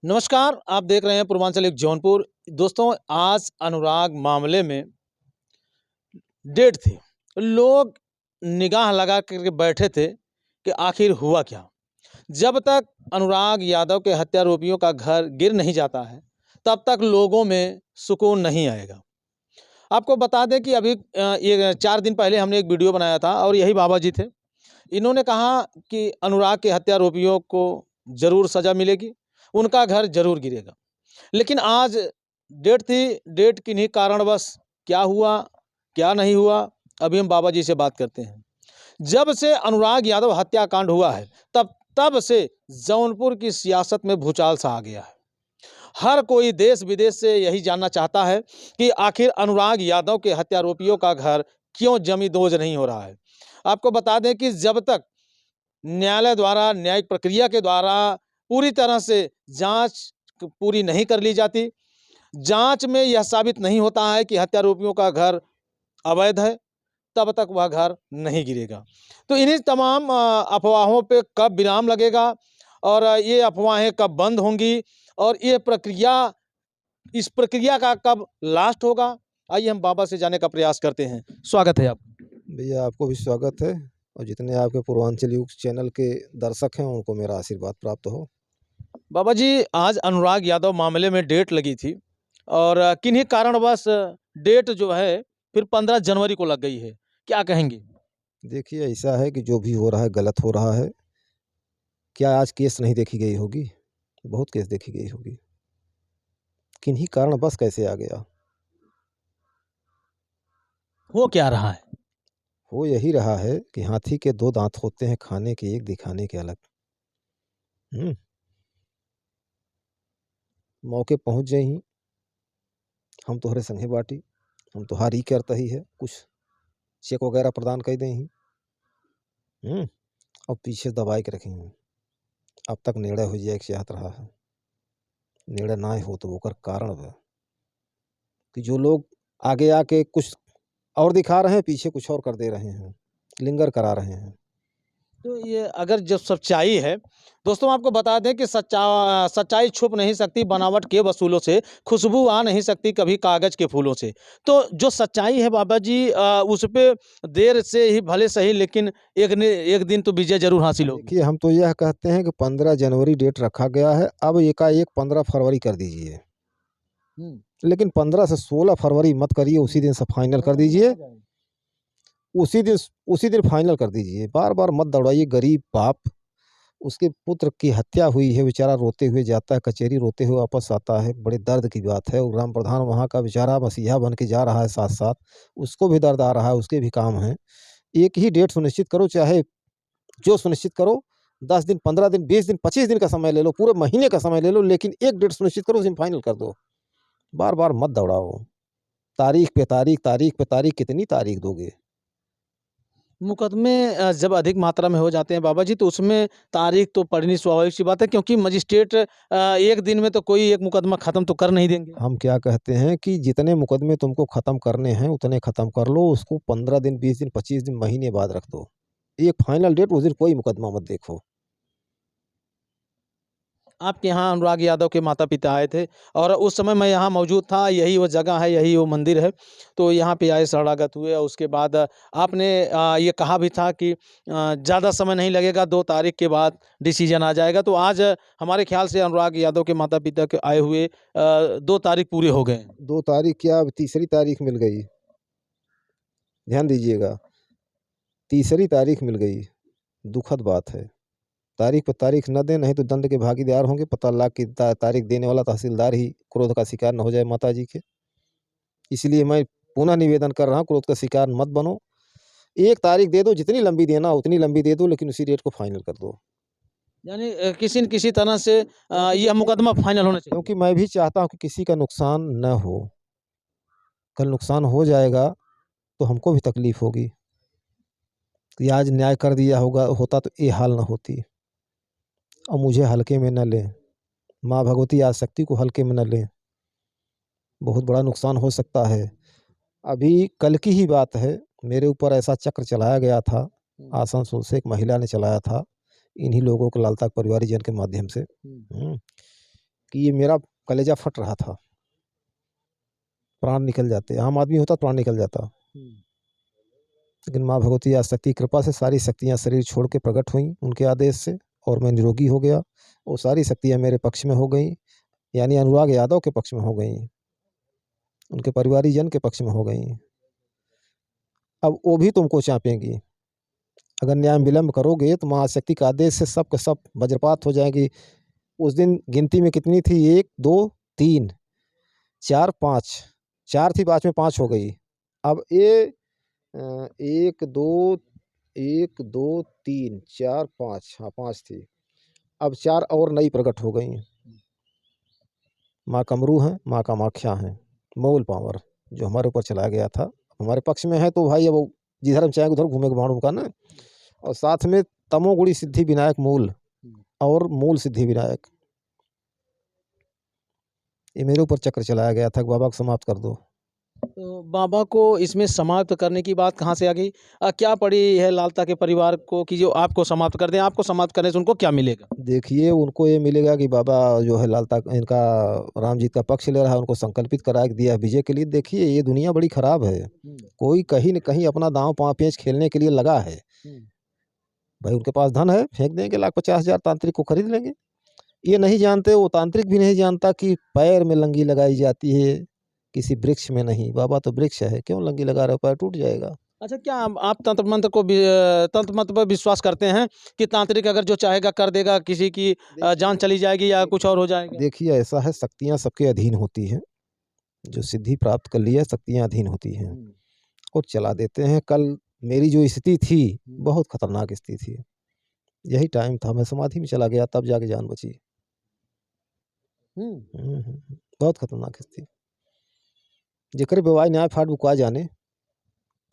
नमस्कार, आप देख रहे हैं पूर्वांचल एक जौनपुर। दोस्तों, आज अनुराग मामले में डेट थी। लोग निगाह लगा कर बैठे थे कि आखिर हुआ क्या? जब तक अनुराग यादव के हत्यारोपियों का घर गिर नहीं जाता है, तब तक लोगों में सुकून नहीं आएगा। आपको बता दें कि अभी ये 4 दिन पहले हमने एक वीडियो बनाया था और यही बाबा जी थे। इन्होंने कहा कि अनुराग के हत्यारोपियों को ज़रूर सज़ा मिलेगी, उनका घर ज़रूर गिरेगा। लेकिन आज डेट थी, डेट किन्हीं कारणवश क्या हुआ, क्या नहीं हुआ, अभी हम बाबा जी से बात करते हैं। जब से अनुराग यादव हत्याकांड हुआ है, तब से जौनपुर की सियासत में भूचाल सा आ गया है। हर कोई देश-विदेश से यही जानना चाहता है कि आखिर अनुराग यादव के हत्यारोपियों का घर क्यों जमी-दोज नहीं हो रहा है। आपको बता दें कि जब तक न्यायालय द्वारा, न्यायिक प्रक्रिया के द्वारा पूरी तरह से जाँच पूरी नहीं कर ली जाती, जाँच में यह साबित नहीं होता है कि हत्यारोपियों का घर अवैध है, तब तक वह घर नहीं गिरेगा। तो इन्हीं तमाम अफ़वाहों पे कब विराम लगेगा और ये अफ़वाहें कब बंद होंगी और इस प्रक्रिया का कब लास्ट होगा? आइए हम बाबा से जानने का प्रयास करते हैं। स्वागत है आपका। भैया आपको भी स्वागत है और जितने आपके पूर्वांचल युग चैनल के दर्शक हैं उनको मेरा आशीर्वाद प्राप्त हो। बाबा जी, आज अनुराग यादव मामले में डेट लगी थी और किन्हीं कारणवश डेट जो है फिर 15 जनवरी को लग गई है। क्या कहेंगे? देखिए ऐसा है कि जो भी हो रहा है गलत हो रहा है। क्या आज केस नहीं देखी गई होगी? बहुत केस देखी गई होगी। किन्हीं कारणवश कैसे आ गया? हो क्या रहा है? हो यही रहा है कि हाथी के 2 दाँत होते हैं, खाने के एक, दिखाने के अलग। मौके पहुँच जइहीं, हम तोहरे संगे बाटी, हम तोहार ई करतही है, कुछ चेक वगैरह प्रदान कई देहीं। और पीछे दबाए के रखी हैं। अब तक निर्णय हो जाए के चाहत रहा है। निर्णय ना हो तो ओकर कारण बा कि जो लोग आगे आके कुछ और दिखा रहे हैं, पीछे कुछ और कर दे रहे हैं, लिंगर करा रहे हैं। तो ये अगर जो सच्चाई है, दोस्तों आपको बता दें कि सच्चाई छुप नहीं सकती बनावट के वसूलों से, खुशबू आ नहीं सकती कभी कागज़ के फूलों से। तो जो सच्चाई है बाबा जी उस पे देर से ही भले सही लेकिन एक दिन तो विजय ज़रूर हासिल होगी। देखिए हम तो यह कहते हैं कि 15 जनवरी डेट रखा गया है, अब एकाएक 15 फरवरी कर दीजिए। हुँ। लेकिन 15 से 16 फरवरी मत करिए, उसी दिन से फाइनल कर दीजिए। उसी दिन फाइनल कर दीजिए। बार-बार मत दौड़ाइए। गरीब बाप, उसके पुत्र की हत्या हुई है, बेचारा रोते हुए जाता है कचहरी, रोते हुए वापस आता है, बड़े दर्द की बात है। और ग्राम प्रधान वहाँ का बेचारा मसीहा बन के जा रहा है साथ-साथ, उसको भी दर्द आ रहा है, उसके भी काम हैं। एक ही डेट सुनिश्चित करो, चाहे जो सुनिश्चित करो, 10 दिन, 15 दिन, 20 दिन, 25 दिन का समय ले लो, पूरे महीने का समय ले लो, लेकिन एक डेट सुनिश्चित करो, उसी में फाइनल कर दो। बार-बार मत दौड़ाओ। तारीख पे तारीख, तारीख पे तारीख, कितनी तारीख दोगे? मुकदमे जब अधिक मात्रा में हो जाते हैं बाबा जी तो उसमें तारीख तो पड़नी स्वाभाविक सी बात है क्योंकि मजिस्ट्रेट एक दिन में तो कोई एक मुकदमा ख़त्म तो कर नहीं देंगे। हम क्या कहते हैं कि जितने मुकदमे तुमको ख़त्म करने हैं, उतने ख़त्म कर लो, उसको 15 दिन, 20 दिन, 25 दिन, महीने बाद रख दो। एक फाइनल डेट, उस दिन कोई मुकदमा मत देखो। आपके यहाँ अनुराग यादव के माता-पिता आए थे और उस समय मैं यहाँ मौजूद था, यही वो जगह है, यही वो मंदिर है। तो यहाँ पे आए, शरणागत हुए और उसके बाद आपने ये कहा भी था कि ज़्यादा समय नहीं लगेगा, 2 तारीख के बाद डिसीज़न आ जाएगा। तो आज हमारे ख़्याल से अनुराग यादव के माता-पिता के आए हुए 2 तारीख पूरे हो गए हैं। 2 तारीख क्या, अब तीसरी तारीख मिल गई। ध्यान दीजिएगा, तीसरी तारीख मिल गई, दुखद बात है। तारीख पे तारीख न दें, नहीं तो दंड के भागीदार होंगे। पता लगा कि तारीख देने वाला तहसीलदार ही क्रोध का शिकार न हो जाए माताजी के। इसलिए मैं पुनः निवेदन कर रहा हूँ, क्रोध का शिकार मत बनो। एक तारीख दे दो, जितनी लंबी देना हो उतनी लंबी दे दो, लेकिन उसी डेट को फाइनल कर दो। यानी किसी न किसी तरह से यह मुकदमा फाइनल होना चाहिए। क्योंकि मैं भी चाहता हूँ कि किसी का नुकसान न हो। कल नुकसान हो जाएगा तो हमको भी तकलीफ होगी कि आज न्याय कर दिया होता तो ये हाल न होती। और मुझे हल्के में न लें, माँ भगवती आदिशक्ति को हल्के में न लें। बहुत बड़ा नुकसान हो सकता है। अभी कल की ही बात है, मेरे ऊपर ऐसा चक्र चलाया गया था, आसनसोल से एक महिला ने चलाया था, इन्हीं लोगों को लालता परिवारीजन के माध्यम से। कि ये मेरा कलेजा फट रहा था, प्राण निकल जाते। आम आदमी होता प्राण निकल जाता, लेकिन माँ भगवती आदिशक्ति की कृपा से सारी शक्तियाँ शरीर छोड़ के प्रकट हुई उनके आदेश से, और मैं निरोगी हो गया। वो सारी शक्तियाँ मेरे पक्ष में हो गई, यानी अनुराग यादव के पक्ष में हो गई, उनके परिवारीजन के पक्ष में हो गई। अब वो भी तुमको चापेंगी, अगर न्याय विलम्ब करोगे तो महाशक्ति का आदेश से सब के सब वज्रपात हो जाएंगी। उस दिन गिनती में कितनी थी? 1 2 3 4 5, 4 थी, बाद में 5 हो गई। अब ये 1 2 3 4 5, हाँ 5 थी, अब 4 और नई प्रकट हो गई। माँ कमरू हैं, माँ कामाख्या हैं, मोल पावर जो हमारे ऊपर चला गया था हमारे पक्ष में है, तो भाई अब जिधर हम चाहेंगे उधर घूमेगा बाणों का ना। और साथ में तमोगुणी सिद्धि विनायक मूल और मूल सिद्धि विनायक, ये मेरे ऊपर चक्र चलाया गया था कि बाबा को समाप्त कर दो। तो बाबा को इसमें समाप्त करने की बात कहाँ से आ गई? क्या पड़ी है लालता के परिवार को कि जो आपको समाप्त कर दें? आपको समाप्त करने से उनको क्या मिलेगा? देखिए, उनको ये मिलेगा कि बाबा जो है लालता इनका रामजीत का पक्ष ले रहा है, उनको संकल्पित करा दिया विजय के लिए। देखिए, ये दुनिया बड़ी खराब है, कोई कहीं न कहीं अपना दांव पेंच खेलने के लिए लगा है। भाई उनके पास धन है, फेंक देंगे, लाख 50,000 तांत्रिक को खरीद लेंगे। ये नहीं जानते, वो तांत्रिक भी नहीं जानता कि पैर में लंगी लगाई जाती है, किसी वृक्ष में नहीं। बाबा तो वृक्ष है, क्यों लंगी लगा रहे हो? पैर टूट जाएगा। अच्छा, क्या आप तंत्र मंत्र को तंत्र मंत्र पर विश्वास करते हैं कि तांत्रिक अगर जो चाहेगा कर देगा, किसी की जान चली जाएगी या कुछ और हो जाएगा? देखिए, ऐसा है, शक्तियाँ सबके अधीन होती हैं, जो सिद्धि प्राप्त कर ली है शक्तियाँ अधीन होती हैं और चला देते हैं। कल मेरी जो स्थिति थी बहुत खतरनाक स्थिति थी, यही टाइम था, मैं समाधि में चला गया, तब जाके जान बची। बहुत खतरनाक स्थिति, जेकर बेवाई न्याय फाट बुका जाने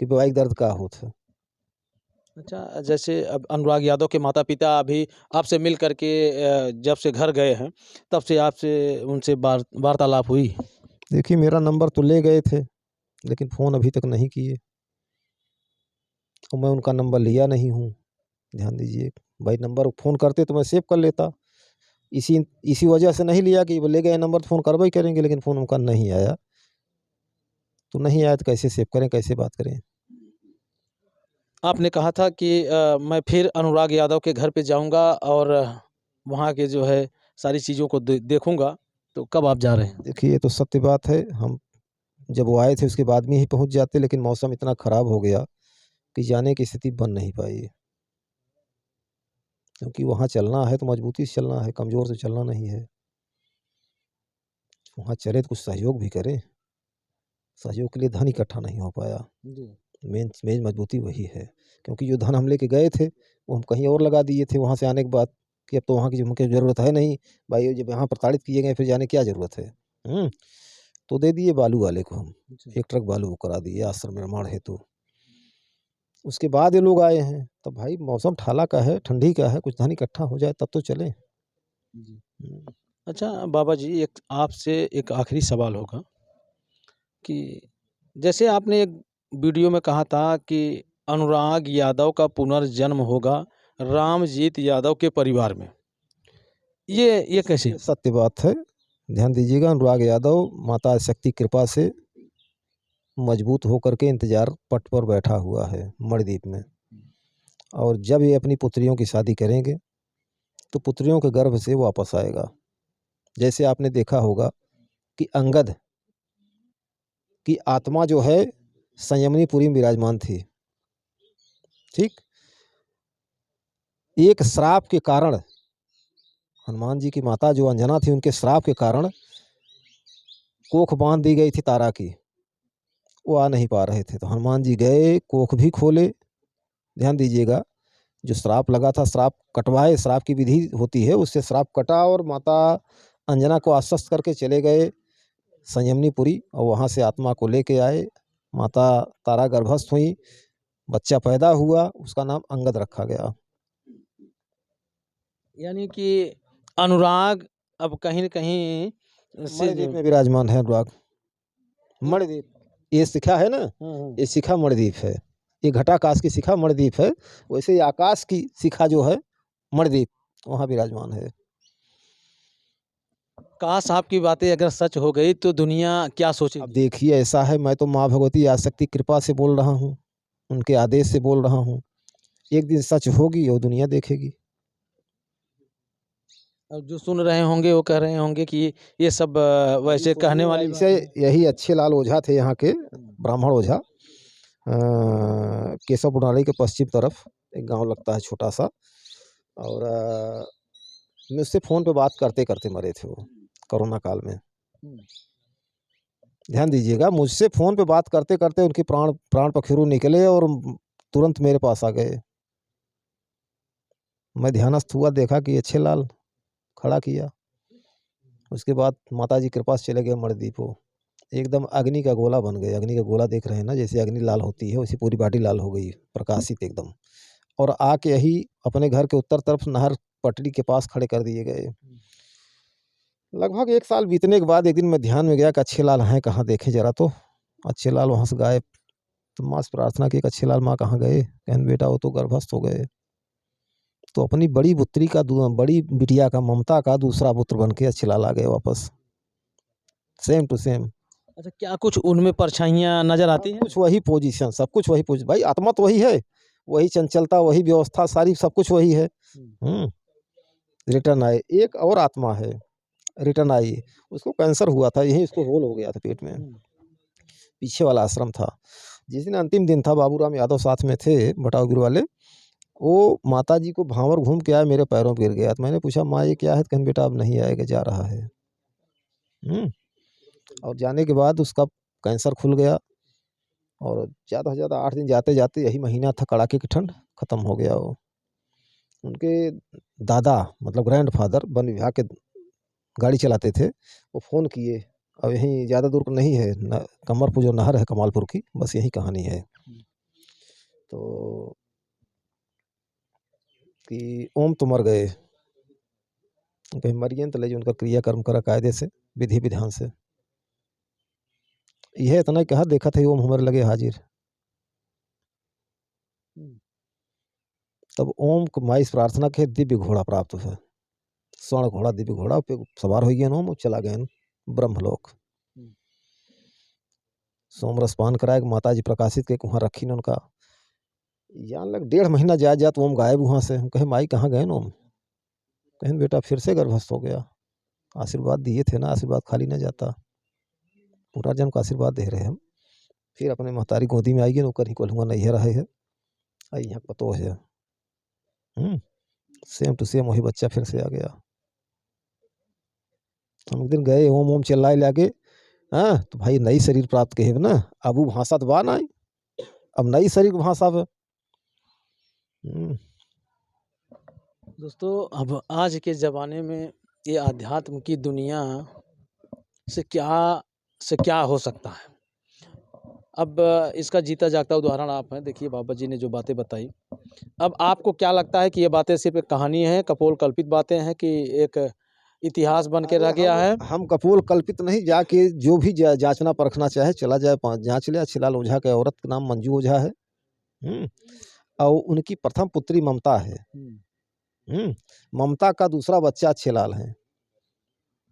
कि वैवाहिक दर्द का होत है। अच्छा, जैसे अब अनुराग यादव के माता पिता अभी आपसे मिल करके जब से घर गए हैं तब से आपसे उनसे वार्तालाप हुई? देखिए, मेरा नंबर तो ले गए थे, लेकिन फ़ोन अभी तक नहीं किए, और मैं उनका नंबर लिया नहीं हूँ। ध्यान दीजिए, भाई नंबर फ़ोन करते तो मैं सेव कर लेता, इसी वजह से नहीं लिया कि वो ले गए नंबर तो फ़ोन करबे ही करेंगे, लेकिन फ़ोन उनका नहीं आया। तो नहीं आया तो कैसे सेव करें, कैसे बात करें? आपने कहा था कि मैं फिर अनुराग यादव के घर पे जाऊंगा और वहाँ के जो है सारी चीज़ों को देखूंगा, तो कब आप जा रहे हैं? देखिए, ये तो सत्य बात है, हम जब वो आए थे उसके बाद में ही पहुँच जाते, लेकिन मौसम इतना ख़राब हो गया कि जाने की स्थिति बन नहीं पाई। क्योंकि वहाँ चलना है तो मजबूती से चलना है, कमज़ोर से चलना नहीं है। वहाँ चले तो कुछ सहयोग भी करें, सहयोग के लिए धन इकट्ठा नहीं हो पाया। मेन मजबूती वही है, क्योंकि जो धन हम लेके गए थे वो हम कहीं और लगा दिए थे वहाँ से आने के बाद, कि अब तो वहाँ की मुझे ज़रूरत है नहीं भाई, जब यहाँ प्रताड़ित किए गए फिर जाने क्या ज़रूरत है। तो दे दिए बालू वाले को हम, 1 ट्रक बालू वो करा दिए आश्रम निर्माण हेतु। उसके बाद ये लोग आए हैं, तब भाई मौसम ठाला का है, ठंडी का है, कुछ धन इकट्ठा हो जाए तब तो चलें। अच्छा बाबा जी, एक आपसे एक आखिरी सवाल होगा कि जैसे आपने एक वीडियो में कहा था कि अनुराग यादव का पुनर्जन्म होगा रामजीत यादव के परिवार में, ये कैसे? ये सत्य बात है, ध्यान दीजिएगा। अनुराग यादव माता शक्ति कृपा से मजबूत होकर के इंतजार पट पर बैठा हुआ है मणिद्वीप में, और जब ये अपनी पुत्रियों की शादी करेंगे तो पुत्रियों के गर्भ से वापस आएगा। जैसे आपने देखा होगा कि अंगद की आत्मा जो है संयमनीपुरी में विराजमान थी, ठीक, एक श्राप के कारण, हनुमान जी की माता जो अंजना थी उनके श्राप के कारण कोख बांध दी गई थी तारा की, वो आ नहीं पा रहे थे, तो हनुमान जी गए, कोख भी खोले। ध्यान दीजिएगा, जो श्राप लगा था श्राप कटवाए, श्राप की विधि होती है, उससे श्राप कटा और माता अंजना को आश्वस्त करके चले गए संयमनीपुरी, और वहाँ से आत्मा को लेके आए। माता तारा गर्भस्थ हुई, बच्चा पैदा हुआ, उसका नाम अंगद रखा गया। यानी कि अनुराग अब कहीं न कहीं से मणिद्वीप में विराजमान है अनुराग। मणिद्वीप, ये शिखा है ना, ये शिखा मणिद्वीप है, ये घटाकाश की शिखा मणिद्वीप है, वैसे ही आकाश की शिखा जो है मणिद्वीप, वहाँ विराजमान है। काश आपकी बातें अगर सच हो गई तो दुनिया क्या अब सोचेगी? देखिए ऐसा है, मैं तो माँ भगवती आदिशक्ति कृपा से बोल रहा हूँ, उनके आदेश से बोल रहा हूँ। एक दिन सच होगी और दुनिया देखेगी। अब जो सुन रहे होंगे वो कह रहे होंगे कि ये सब वैसे कहने वाली ऐसे बातें हैं। यही अच्छे लाल ओझा थे यहाँ के, ब्राह्मण ओझा, केशव प्रणाली के पश्चिम तरफ एक गांव लगता है छोटा सा। और मुझसे फ़ोन पे बात करते करते मरे थे वो, कोरोना काल में। हुँ। ध्यान दीजिएगा, मुझसे फ़ोन पे बात करते करते उनके प्राण प्राण पखेरु निकले और तुरंत मेरे पास आ गए। मैं ध्यानस्थ हुआ, देखा कि अच्छे लाल, खड़ा किया। उसके बाद माताजी के पास चले गए मणिदीप वो। एकदम अग्नि का गोला बन गए। अग्नि का गोला देख रहे हैं ना, जैसे अग्नि लाल होती है वैसी पूरी बॉडी लाल हो गई, प्रकाशित एकदम। और आके यही अपने घर के उत्तर तरफ नहर पटरी के पास खड़े कर दिए गए। लगभग 1 साल बीतने के बाद एक दिन मैं ध्यान में गया कि अच्छे लाल हैं कहाँ, देखें ज़रा तो। अच्छे लाल वहाँ से गायब। तो माँ से प्रार्थना की कि अच्छे लाल माँ कहाँ गए? कहें बेटा वो तो गर्भस्थ हो गए। तो अपनी बड़ी पुत्री का बड़ी बिटिया का, ममता का दूसरा पुत्र बन के अच्छे लाल आ गए वापस। Same to same. अच्छा, क्या कुछ उनमें परछाइयाँ नज़र आती सब हैं? कुछ वही पोजीशन, सब कुछ वही पोजीशन। भाई आत्मा तो वही है, वही चंचलता, वही व्यवस्था, सारी सब कुछ वही है। हुँ। रिटर्न आए। एक और आत्मा है, रिटर्न आई। उसको कैंसर हुआ था, यहीं उसको होल हो गया था पेट में। हुँ। पीछे वाला आश्रम था। जिस दिन अंतिम दिन था, बाबूराम यादव साथ में थे, बटाऊगिर वाले। वो माताजी को भांवर घूम के आया, मेरे पैरों पे गिर गया। तो मैंने पूछा माँ ये क्या है? तो कहें बेटा अब नहीं आएगा, जा रहा है। और जाने के बाद उसका कैंसर खुल गया। और ज़्यादा से ज़्यादा 8 दिन जाते-जाते, यही महीना था कड़ाके की ठंड, ख़त्म हो गया वो। उनके दादा मतलब ग्रैंडफ़ादर वन विभाग के गाड़ी चलाते थे। वो फ़ोन किए, अब यहीं ज़्यादा दूर नहीं है न, कमरपुर जो नहर है कमालपुर की, बस यही कहानी है। तो कि ओम तो मर गए। कहीं मरियन तो ले जो उनका क्रियाकर्म करा कायदे से, विधि विधान से। यह इतना कहा, देखा था ओम हमारे लगे हाजिर। तब ओम को माई से प्रार्थना के दिव्य घोड़ा प्राप्त हुआ। स्वर्ण घोड़ा, दिव्य घोड़ा पे सवार हो गए ओम और चला गए ब्रह्मलोक। सोमरस पान कराए, माता जी प्रकाशित के वहाँ रखी ने उनका। यहाँ लग 1.5 महीना जात ओम गायब वहाँ से। हम कहे माई कहाँ गए ओम? कहें बेटा फिर से गर्भस्थ हो गया। आशीर्वाद दिए थे ना, आशीर्वाद खाली न जाता। पूरा जन्म का आशीर्वाद दे रहे हम। फिर अपने महतारी गोदी में आई गए, नौकर ही कोल्हुआ नहीं रहे है। आई यहाँ पतो है। सेम टू सेम वही बच्चा फिर से आ गया। हम एक दिन गए, ओम ओम चिल्लाए लागे। हाँ तो भाई नई शरीर प्राप्त के ना, अब वो भाषा तो बा नहीं, अब नई शरीर भाषा है। दोस्तों, अब आज के ज़माने में ये आध्यात्म की दुनिया से क्या हो सकता है? अब इसका जीता जागता उदाहरण आप हैं। देखिए बाबा जी ने जो बातें बताई। अब आपको क्या लगता है कि ये बातें सिर्फ़ एक कहानी है, कपोल कल्पित बातें हैं कि एक इतिहास बन के रह गया है? हम कपोल कल्पित नहीं, जाके जो भी जांचना परखना चाहे चला जाए, जांच ले। अच्छीलाल ओझा के औरत का नाम मंजू ओझा है। और उनकी प्रथम पुत्री ममता है। ममता का दूसरा बच्चा अच्छेलाल है।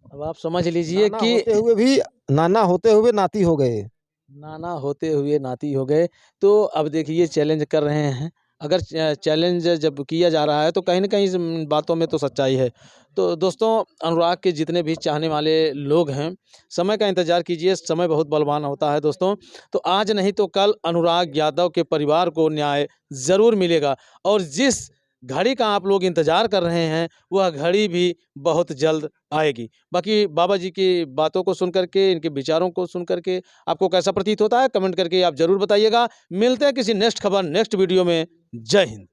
अब आप समझ लीजिए कि नाना होते हुए नाती हो गए। नाना होते हुए नाती हो गए। तो अब देखिए चैलेंज कर रहे हैं। अगर चैलेंज जब किया जा रहा है तो कहीं न कहीं इस बातों में तो सच्चाई है। तो दोस्तों, अनुराग के जितने भी चाहने वाले लोग हैं, समय का इंतज़ार कीजिए, समय बहुत बलवान होता है दोस्तों। तो आज नहीं तो कल अनुराग यादव के परिवार को न्याय ज़रूर मिलेगा और जिस घड़ी का आप लोग इंतज़ार कर रहे हैं, वह घड़ी भी बहुत जल्द आएगी। बाकी बाबा जी की बातों को सुन कर के, इनके विचारों को सुन कर के आपको कैसा प्रतीत होता है? कमेंट करके आप ज़रूर बताइएगा। मिलते हैं किसी नेक्स्ट खबर, नेक्स्ट वीडियो में। जय हिंद।